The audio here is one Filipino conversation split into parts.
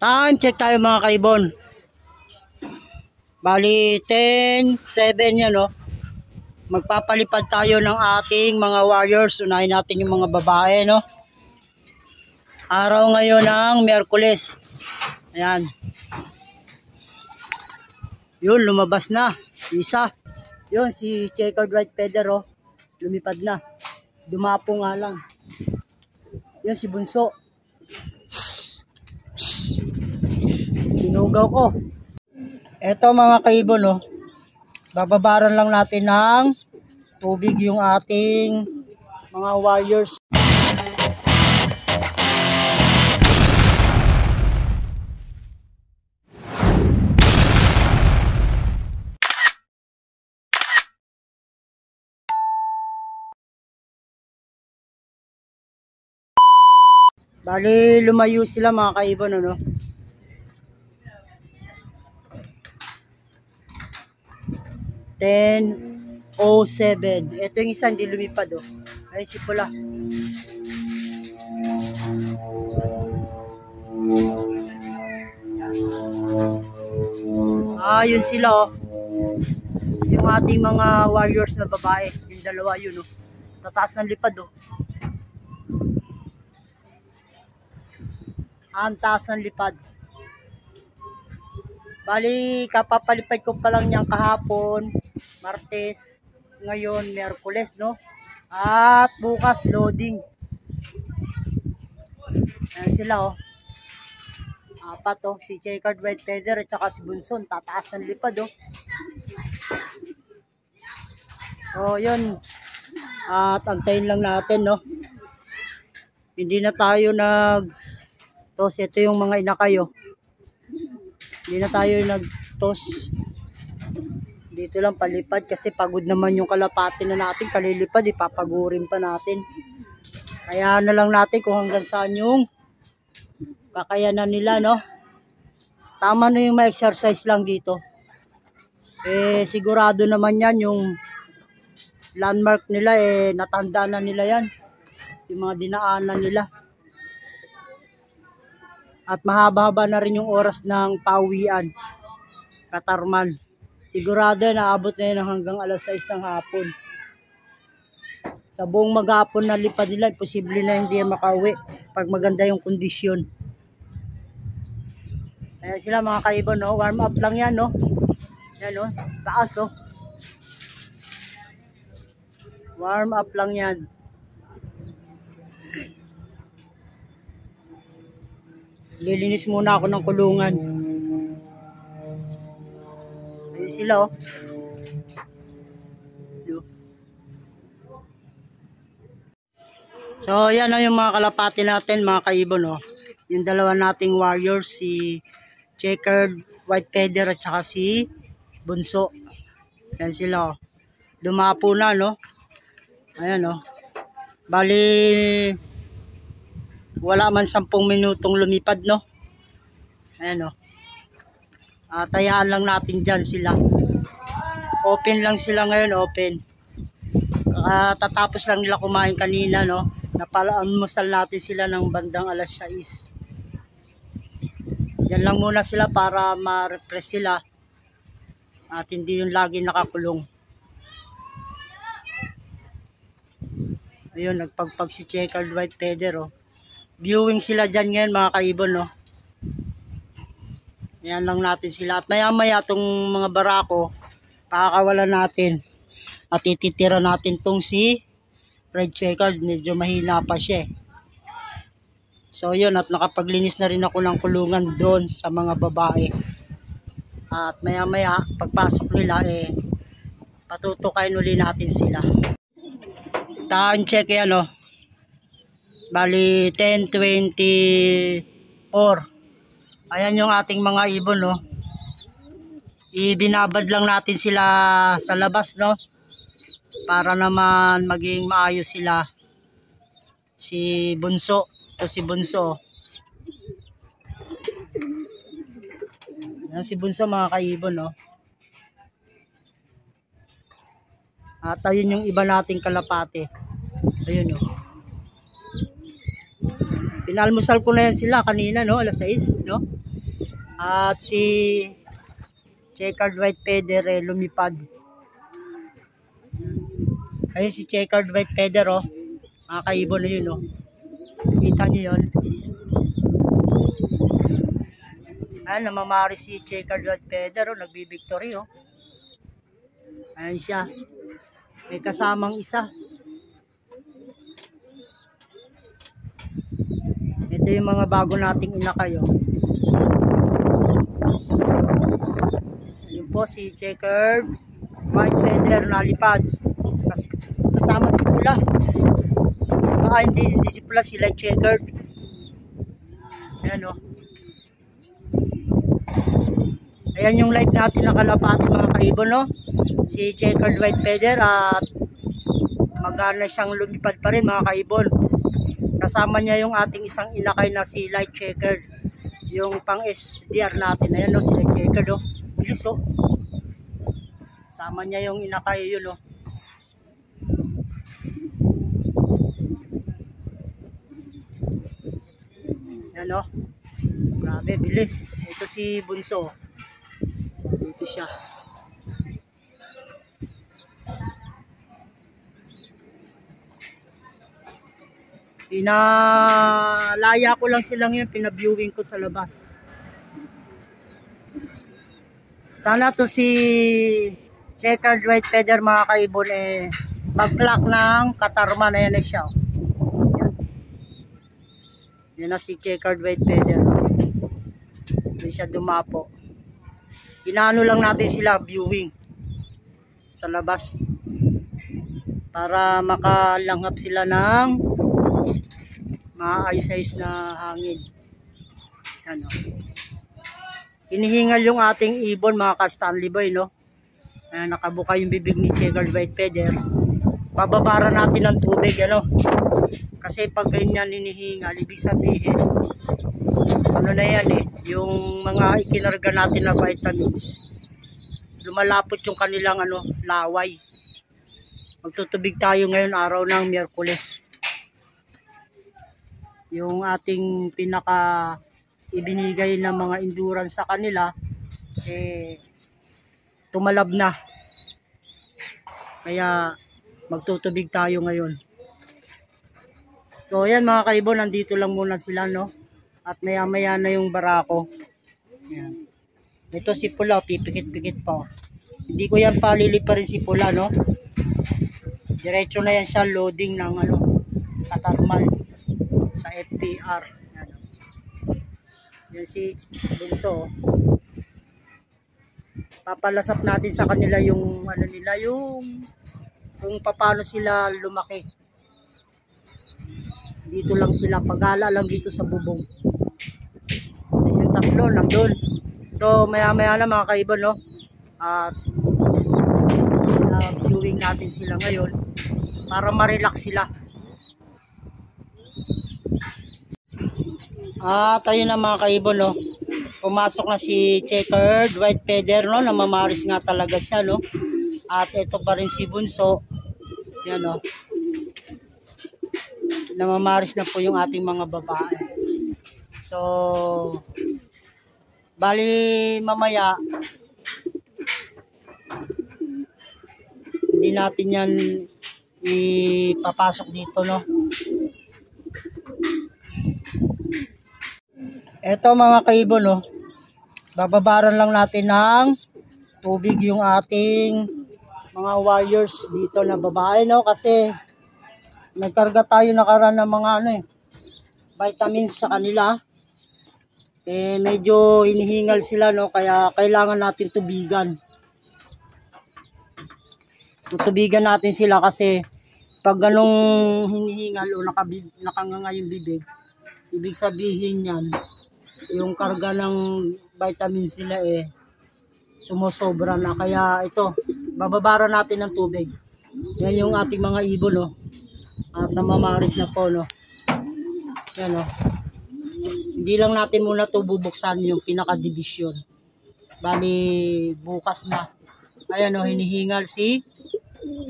Time check tayo mga kaibon. Bali 10:07 yan, no. Magpapalipad tayo ng ating mga warriors. Unahin natin yung mga babae, no. Araw ngayon ng Miyerkules. Ayan. Yun, lumabas na. Isa. Yun, si checkered white feather, oh. Lumipad na. Dumapo nga lang. Yun, si Bunso. Sinugaw ko. Eto mga kaibon, oh. Bababaran lang natin ng tubig yung ating mga warriors. Bali, lumayo sila mga kaibon, ano. Ten 07. Ito yung isa hindi lumipad, oh. Ay, si pula. Yun sila, oh. Yung ating mga warriors na babae. Yung dalawa yun, oh. Tataas ng lipad, oh. Ang taas ng lipad. Bali, kapapalipad ko pa lang niyang kahapon, Martes, ngayon, Miyerkules, no? At bukas, loading. Ayan sila, oh. Apat, oh. Si checkered white feather at saka si Bunson. Tataas ng lipad, oh. Oh, yun. At antayin lang natin, no? Hindi na tayo nag-toss. Ito yung mga inakayo. Hindi na tayo nag-toss. Dito lang palipad kasi pagod naman yung kalapati na natin. Kalilipad, ipapagurin pa natin. Kaya na lang natin kung hanggang saan yung kakayanan nila, no? Tama na yung ma-exercise lang dito. Eh, sigurado naman yan yung landmark nila, eh, natanda na nila yan. Yung mga dinaanan nila. At mahaba-haba na rin yung oras ng pauwian. Katarman. Sigurado naabot na yun hanggang alas 6 ng hapon. Sa buong maghapon na lipad nila, posible na hindi makauwi pag maganda yung kondisyon. Ayan sila mga kaibon, no? Warm up lang yan, no? Yan, no? Taas, no? Warm up lang yan. Lilinis muna ako ng kulungan. Ayun sila, oh. So, yan na yung mga kalapati natin, mga kaibon, oh. Yung dalawa nating warriors, si checkered white feather at saka si Bunso. Yan sila, oh. Dumapo na, no? Ayan, oh. Bali, wala man 10 minutong lumipad, no? Ayan, oh. Tayaan lang natin dyan sila. Open lang sila ngayon, open. Tatapos lang nila kumain kanina, no? Napalaamusal natin sila ng bandang alas 6. Diyan lang muna sila para ma-refresh sila. At hindi yung lagi nakakulong. Ayun, nagpagpag si checkered white feather, oh. Viewing sila dyan ngayon mga kaibon, no? Ayan lang natin sila. At maya maya itong mga barako, pakakawalan natin. At ititira natin tong si red checkered. Medyo mahina pa siya, eh. So yun, at nakapaglinis na rin ako ng kulungan doon sa mga babae. At maya maya, pagpasok nila, eh, patutukayin uli natin sila. Time check yan, oh. Bali 10:24. Ayan yung ating mga ibon, no? Ibinabad lang natin sila sa labas, no? Para naman maging maayos sila. Si Bunso. Ito si Bunso. Ayan si Bunso mga kaibon, no? At ayun yung iba nating kalapate. Ayun, no? Pinalmusal ko na yan sila kanina, no? Alas 6, no? At si checkered white feather lumipad. Ayun si checkered white feather mga kaibon na yun Kita niyo yun. Ayan, namamari si checkered white feather nagbibictory Ayan siya. May kasamang isa. Ito yung mga bago nating inakay Yun po si checkered white feather nalipad. Kasama si pula. Hindi si pula, si light checkered. Ayan Ayan yung light natin na kalapati mga kaibon si checkered white feather at magana siyang lumipad pa rin mga kaibon. Kasama niya yung ating isang inakay na si light checkered, yung pang SDR natin. Ayan si light checkered bilis sama niya yung inakay yun Ayan grabe bilis. Ito si bunso dito siya. Pinalaya ko lang silang yun, pinaviewing ko sa labas. Sana to si checkered white feather mga kaibon mag-clock ng katarman. Ayan na siya Yan na si checkered white feather. Hindi siya dumapo. Inaano lang natin sila viewing sa labas para makalanghap sila ng maayos-ayos na hangin. Ano? Hinihingal yung ating ibon mga ka-Stanley Boy nakabuka yung bibig ni checkered white feather. Bababara natin ng tubig kasi pag ganyan hinihingal, ibig sabihin na yan yung mga ikinarga natin na vitamins lumalapot yung kanilang laway. Magtutubig tayo ngayon araw ng Miyerkules. Yung ating pinaka ibinigay ng mga endurance sa kanila tumalab na, kaya magtutubig tayo ngayon. So ayan mga kaibon, nandito lang muna sila at maya maya na yung barako. Ayan. Ito si pula pipikit-pikit pa Hindi ko yan palilipa rin si pula diretso na yan siya loading ng katarmal sa FPR. Yan si bunso. Papalasap natin sa kanila yung nila, yung kung paano sila lumaki. Dito lang sila, pagala lang dito sa bubong. Yung tatlo nandun. So maya maya na mga kaibon at viewing natin sila ngayon para ma-relax sila. At ayun na mga kaibon pumasok na si checkered white feather namamaris nga talaga siya at ito pa rin si bunso. Yan namamaris na po yung ating mga babae. So bali mamaya hindi natin yan ipapasok dito Eto mga kaibon bababaran lang natin ng tubig yung ating mga warriors dito na babae kasi nagkarga tayo nakaraan ng mga vitamins sa kanila. Medyo hinihingal sila kaya kailangan natin tubigan. Tutubigan natin sila kasi pag ganong hinihingal o nakanganga yung bibig, ibig sabihin yan yung karga ng vitamins nila sumusobra na. Kaya ito, bababara natin ng tubig. Yan yung ating mga ibon at namamaris na po yan hindi lang natin muna ito bubuksan yung pinaka-division. Bali bukas na. Ayan hinihingal si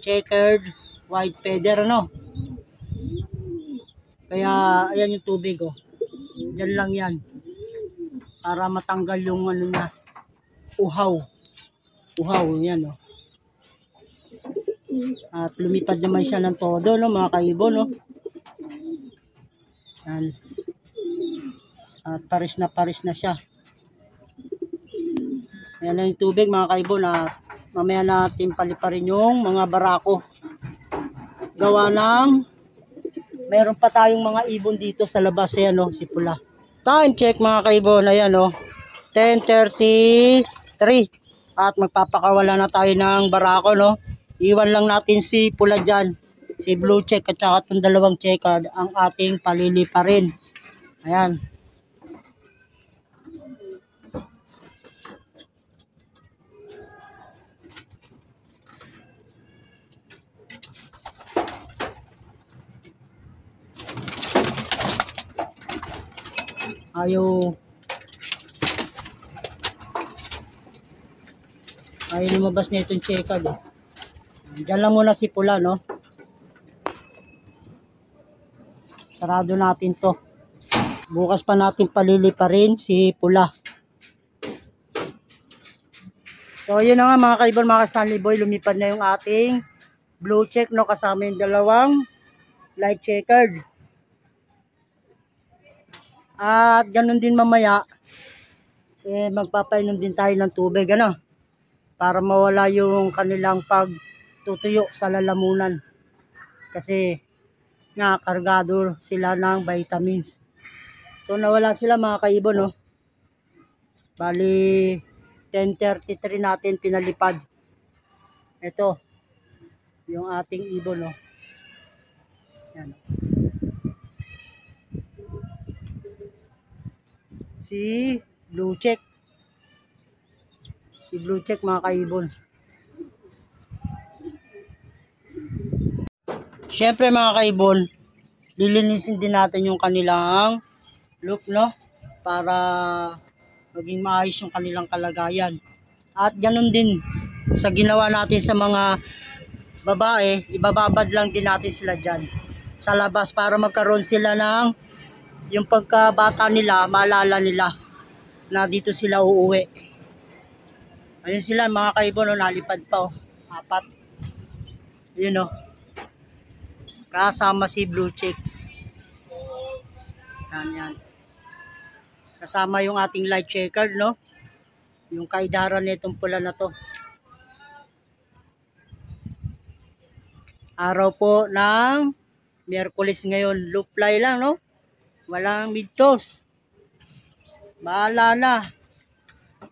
checkered white feather kaya ayan yung tubig diyan lang yan. para matanggal yung ano niya, uhaw. Uhaw, yan oh. At lumipad naman siya ng todo, no, mga kaibon, no. Yan. At paris na siya. Ayan na yung tubig, mga kaibon. At mamaya natin paliparin yung mga barako. Gawa ng meron pa tayong mga ibon dito sa labas. Ayan o, si Pula. Time check, mga kaibon. Ayan o, 10:33. At magpapakawala na tayo ng barako, no. Iwan lang natin si Pula dyan. Si blue check at saka itong dalawang checkered ang ating paliliparin. Ayan. Ayaw lumabas na itong checkered eh. Diyan lang muna si Pula, no. Sarado natin to. Bukas pa natin paliliparin si Pula. So yun na nga, mga kaibon, mga Stanley Boy, lumipad na yung ating blue check, no, kasama yung dalawang light checkered. At ganun din mamaya, magpapainom din tayo ng tubig, ano, para mawala yung kanilang pagtutuyo sa lalamunan. Kasi nga, kargado sila ng vitamins. So nawala sila, mga kaibon, no. Bali 10:33 natin pinalipad. Ito yung ating ibon, no. Yan. Si blue check. Si blue check, mga kaibon. Siyempre, mga kaibon, lilinisin din natin yung kanilang loop, no, para maging maayos yung kanilang kalagayan. At ganun din sa ginawa natin sa mga babae, ibababad lang din natin sila dyan sa labas para magkaroon sila ng yung pagkabata nila, maalala nila na dito sila uuwi. Ayun sila, mga kaibon, no, nalipad pa, oh. 4. Yun, oh. Kasama si blue check. Yan. Kasama yung ating light checkered, no. Yung kaidaran nitong pula na to. Araw po ng Miyerkules ngayon. Low fly lang, no. Walang mid-toss. Bahala na.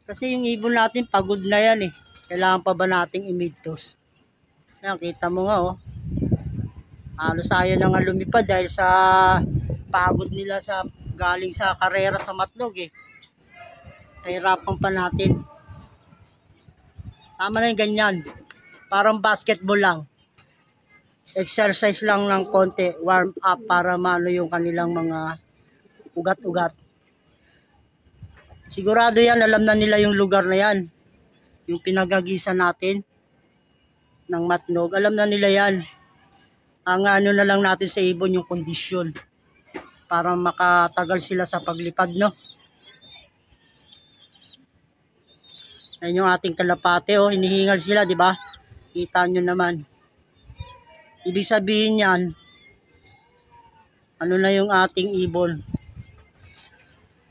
Kasi yung ibon natin pagod na yan eh. Kailangan pa ba nating i-mid-toss? Yan, kita mo nga, oh. Halos ayaw na nga lumipad dahil sa pagod nila sa galing sa karera sa Matlog eh. Kahirapan pa natin. Tama na yung ganyan. Parang basketball lang. Exercise lang ng konti. Warm up para maano yung kanilang mga ugat-ugat. Sigurado yan, alam na nila yung lugar na yan. Yung pinagagisan natin ng Matnog. Alam na nila yan. Ang ano na lang natin sa ibon yung kondisyon. Para makatagal sila sa paglipad, no? Ayan yung ating kalapate, oh. Hinihingal sila, di ba? Kita nyo naman. Ibig sabihin yan, ano na yung ating ibon.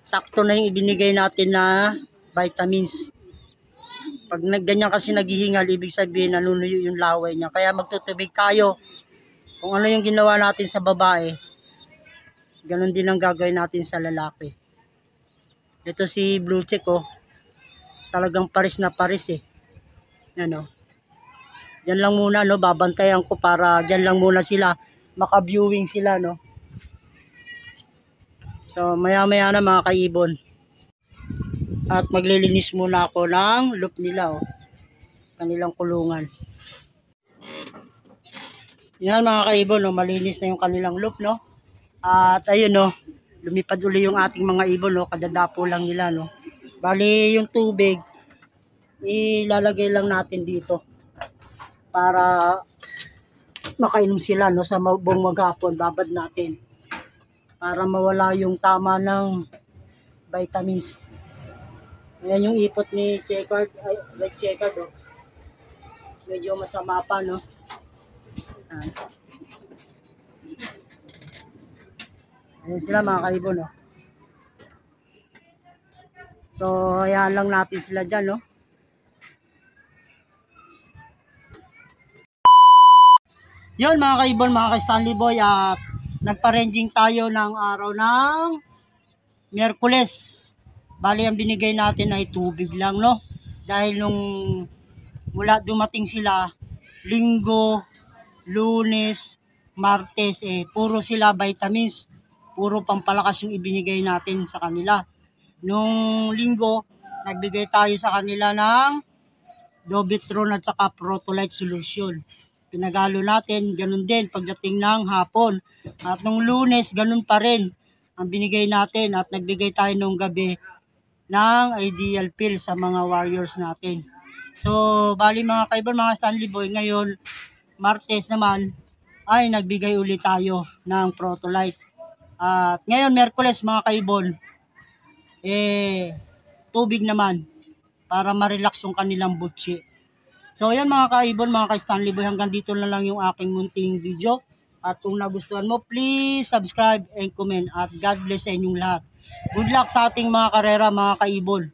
Sakto na yung ibinigay natin na vitamins. Pag ganyan kasi naghihingal, ibig sabihin nanunuyo yung laway niya. Kaya magtutubig tayo. Kung ano yung ginawa natin sa babae, ganun din ang gagawin natin sa lalaki. Ito si blue check, oh. Talagang paris na paris eh. Yan, oh. Diyan lang muna, no, babantayan ko para diyan lang muna sila, maka-viewing sila, no. So maya-maya na, mga kaibon. At maglilinis muna ako ng loop nila, oh. Kanilang kulungan. Yan, mga kaibon, no, malinis na yung kanilang loop, no. At ayun, no, lumipad uli yung ating mga ibon, no, kadadapo lang nila, no. Bali yung tubig ilalagay lang natin dito para makainom sila, no, sa buong maghapon. Babad natin para mawala yung tama ng vitamins. Ayan yung ipot ni Checkered, ay, Red Checkered, oh. Medyo masama pa, no? Ayan. Ayan sila mga kaibon, no? So, ayan lang natin sila dyan, no? Yun mga kaibon, mga ka-Stanley Boy, at nagpa-ranging tayo ng araw ng Miyerkules. Bali, ang binigay natin ay tubig lang, no? Dahil nung mula dumating sila, Linggo, Lunes, Martes, puro sila vitamins. Puro pampalakas yung ibinigay natin sa kanila. Nung Linggo, nagbigay tayo sa kanila ng Dobitron at saka Protolite solution. Pinagalo natin, ganun din pagdating ng hapon. At nung Lunes, ganun pa rin ang binigay natin at nagbigay tayo nung gabi ng Ideal Pill sa mga warriors natin. So, bali mga kaibon, mga Stanley Boy, ngayon, Martes naman, ay nagbigay ulit tayo ng Protolite. At ngayon, Merkules mga kaibon, tubig naman para ma-relax yung kanilang butsi. So yan mga kaibon, mga ka-Stanley Boy, hanggang dito na lang yung aking munting video. At kung nagustuhan mo, please subscribe and comment. At God bless sa inyong lahat. Good luck sa ating mga karera mga kaibon.